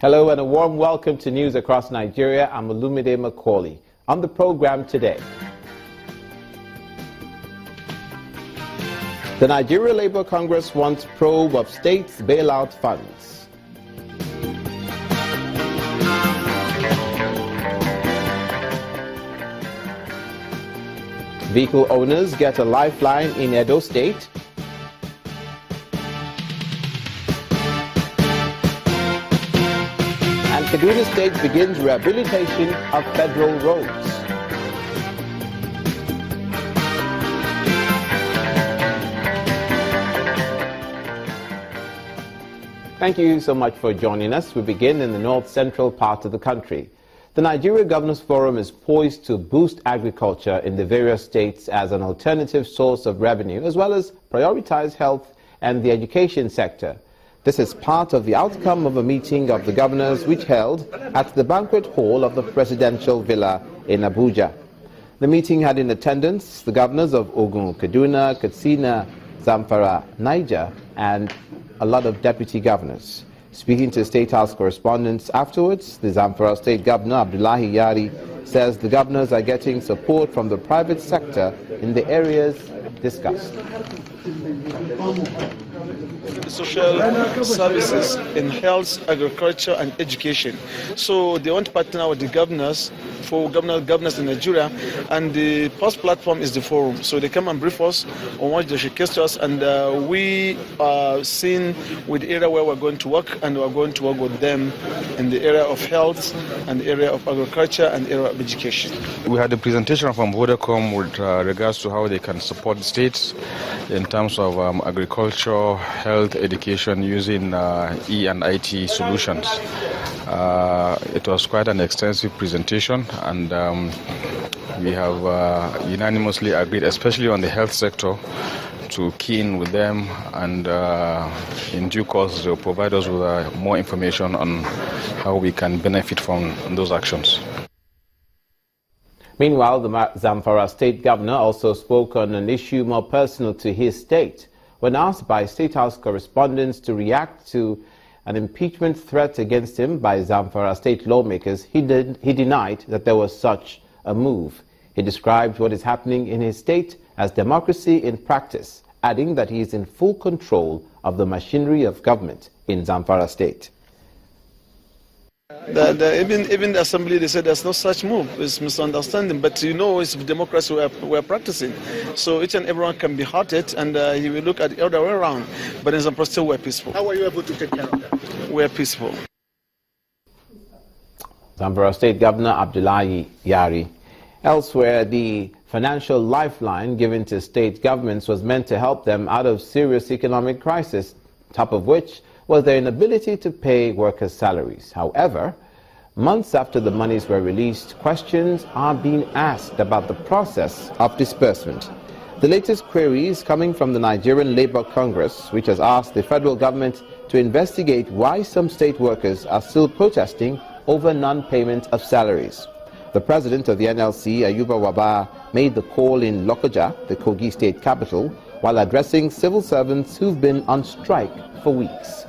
Hello and a warm welcome to News Across Nigeria. I'm Olumide Macaulay. On the program today, the Nigeria Labour Congress wants probe of states' bailout funds. Vehicle owners get a lifeline in Edo State. And Kaduna State begins rehabilitation of federal roads. Thank you so much for joining us. We begin in the north-central part of the country. The Nigeria Governors Forum is poised to boost agriculture in the various states as an alternative source of revenue, as well as prioritize health and the education sector. This is part of the outcome of a meeting of the governors which held at the banquet hall of the presidential villa in Abuja. The meeting had in attendance the governors of Ogun, Kaduna, Katsina, Zamfara, Niger, and a lot of deputy governors. Speaking to State House correspondents afterwards, the Zamfara State Governor Abdullahi Yari says the governors are getting support from the private sector in the areas discussed. Social services in health, agriculture, and education. So they want to partner with the governors for governors in Nigeria, and the first platform is the forum. So they come and brief us on what they showcase to us, and we are seen with the area where we're going to work, and we're going to work with them in the area of health, and the area of agriculture, and the area of education. We had a presentation from Vodacom with regards to how they can support the states in terms of agriculture, health, education using E and IT solutions. It was quite an extensive presentation, and we have unanimously agreed, especially on the health sector, to key in with them, and in due course they'll provide us with more information on how we can benefit from those actions. Meanwhile, the Zamfara State Governor also spoke on an issue more personal to his state. When asked by State House correspondents to react to an impeachment threat against him by Zamfara state lawmakers, he denied that there was such a move. He described what is happening in his state as democracy in practice, adding that he is in full control of the machinery of government in Zamfara state. Even the assembly, they said there's no such move. It's misunderstanding, but you know, it's democracy we're practicing. So each and everyone can be hearted, and he will look at the other way around. But in Zamfara still we're peaceful. How were you able to take care of that? We're peaceful. Zamfara State Governor Abdullahi Yari. Elsewhere, the financial lifeline given to state governments was meant to help them out of serious economic crisis, top of which was their inability to pay workers' salaries. However, months after the monies were released, questions are being asked about the process of disbursement. The latest queries coming from the Nigerian Labour Congress, which has asked the federal government to investigate why some state workers are still protesting over non-payment of salaries. The president of the NLC, Ayuba Waba, made the call in Lokoja, the Kogi state capital, while addressing civil servants who've been on strike for weeks.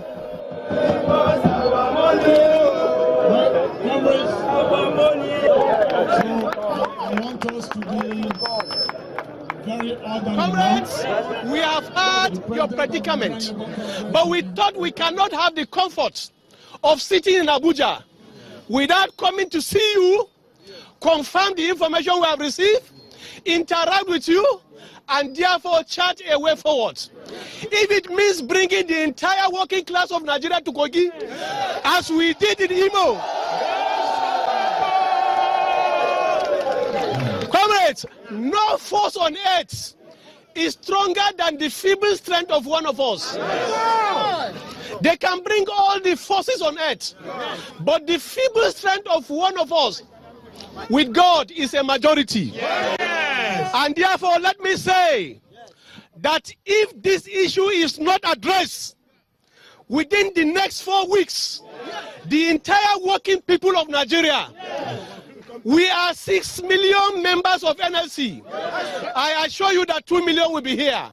Comrades, we have heard your predicament, but we thought we cannot have the comfort of sitting in Abuja without coming to see you, confirm the information we have received, interact with you, and therefore chart a way forward. If it means bringing the entire working class of Nigeria to Kogi, as we did in Imo. Comrades, no force on earth is stronger than the feeble strength of one of us. They can bring all the forces on earth, but the feeble strength of one of us with God is a majority. And therefore, let me say that if this issue is not addressed within the next 4 weeks, the entire working people of Nigeria, we are 6 million members of NLC. I assure you that 2 million will be here.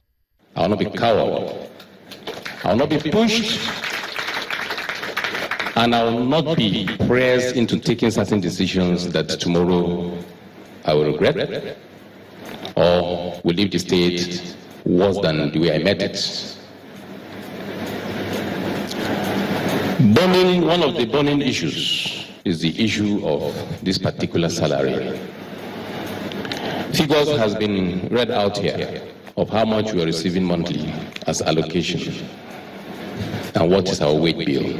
I will not be cowed. I will not be pushed. And I will not be pressed into taking certain decisions that tomorrow I will regret or will leave the state worse than the way I met it. One of the burning issues is the issue of this particular salary. Figures has been read out here of how much we are receiving monthly as allocation and what is our wage bill.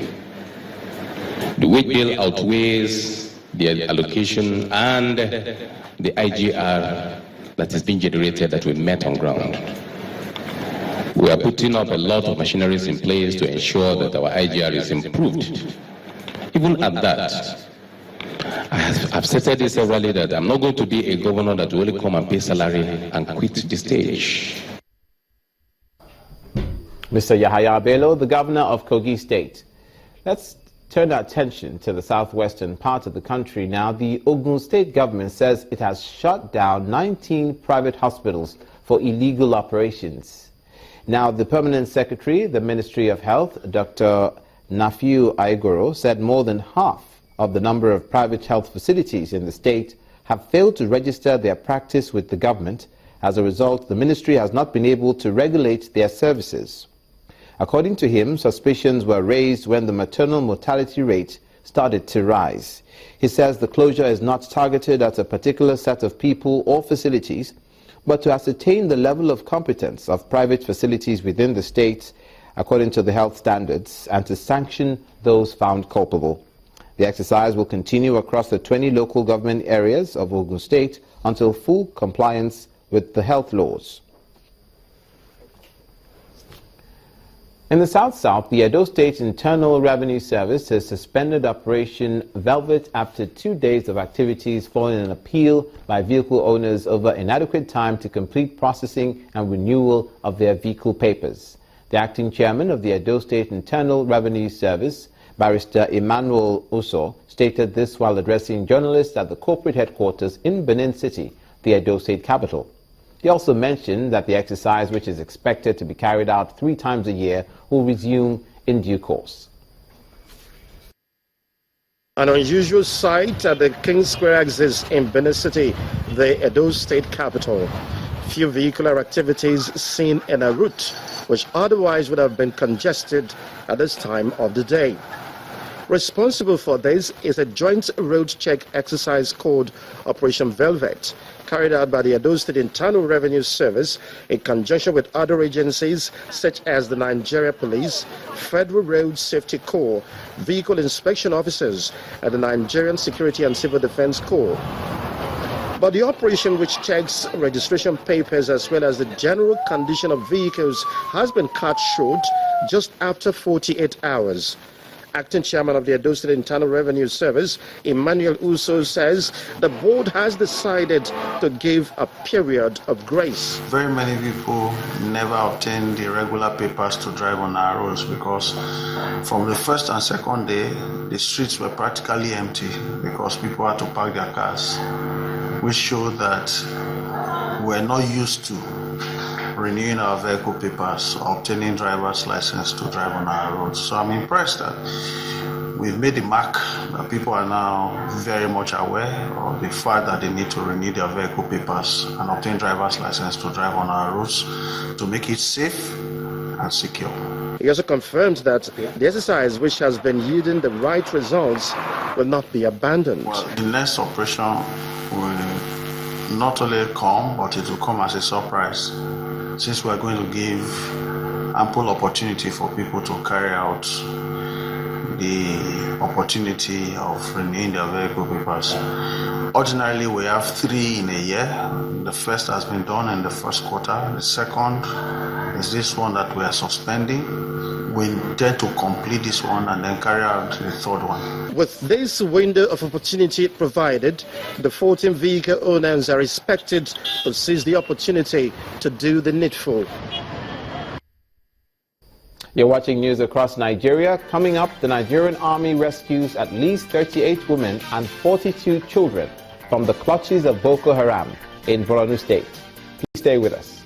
The wage bill outweighs the allocation and the IGR that is being generated that we met on ground. We are putting up a lot of machineries in place to ensure that our IGR is improved. Even at that, I've stated this severally that I'm not going to be a governor that will only come and pay salary and quit the stage. Mr. Yahaya Bello, the governor of Kogi State. Let's turn our attention to the southwestern part of the country now. The Ogun State government says it has shut down 19 private hospitals for illegal operations. Now, the permanent secretary, the Ministry of Health, Dr. Nafiu Aigoro, said more than half of the number of private health facilities in the state have failed to register their practice with the government. As a result, the ministry has not been able to regulate their services. According to him, suspicions were raised when the maternal mortality rate started to rise. He says the closure is not targeted at a particular set of people or facilities, but to ascertain the level of competence of private facilities within the state according to the health standards and to sanction those found culpable. The exercise will continue across the 20 local government areas of Ogun State until full compliance with the health laws. In the South-South, the Edo State Internal Revenue Service has suspended Operation Velvet after 2 days of activities following an appeal by vehicle owners over inadequate time to complete processing and renewal of their vehicle papers. The acting chairman of the Edo State Internal Revenue Service, Barrister Emmanuel Uso, stated this while addressing journalists at the corporate headquarters in Benin City, the Edo State capital. He also mentioned that the exercise, which is expected to be carried out 3 times a year, will resume in due course. An unusual sight at the King Square axis in Benin City, the Edo State capital. Few vehicular activities seen in a route which otherwise would have been congested at this time of the day. Responsible for this is a joint road check exercise called Operation Velvet, carried out by the Edo State Internal Revenue Service in conjunction with other agencies such as the Nigeria Police, Federal Road Safety Corps, Vehicle Inspection Officers, and the Nigerian Security and Civil Defense Corps. But the operation, which checks registration papers as well as the general condition of vehicles, has been cut short just after 48 hours. Acting chairman of the Edo State Internal Revenue Service, Emmanuel Uso, says the board has decided to give a period of grace. Very many people never obtain the regular papers to drive on our roads because from the first and second day, the streets were practically empty because people had to park their cars, which showed that we're not used to renewing our vehicle papers, obtaining driver's license to drive on our roads. So I'm impressed that we've made the mark, that people are now very much aware of the fact that they need to renew their vehicle papers and obtain driver's license to drive on our roads to make it safe and secure. He also confirms that the exercise, which has been yielding the right results, will not be abandoned. Well, the next operation will not only come, but it will come as a surprise, since we are going to give ample opportunity for people to carry out the opportunity of renewing their vehicle papers. Ordinarily, we have 3 in a year. The first has been done in the first quarter. The second is this one that we are suspending. We intend to complete this one and then carry out the third one. With this window of opportunity provided, the 14 vehicle owners are expected to seize the opportunity to do the needful. You're watching news across Nigeria. Coming up, the Nigerian Army rescues at least 38 women and 42 children from the clutches of Boko Haram in Borno State. Please stay with us.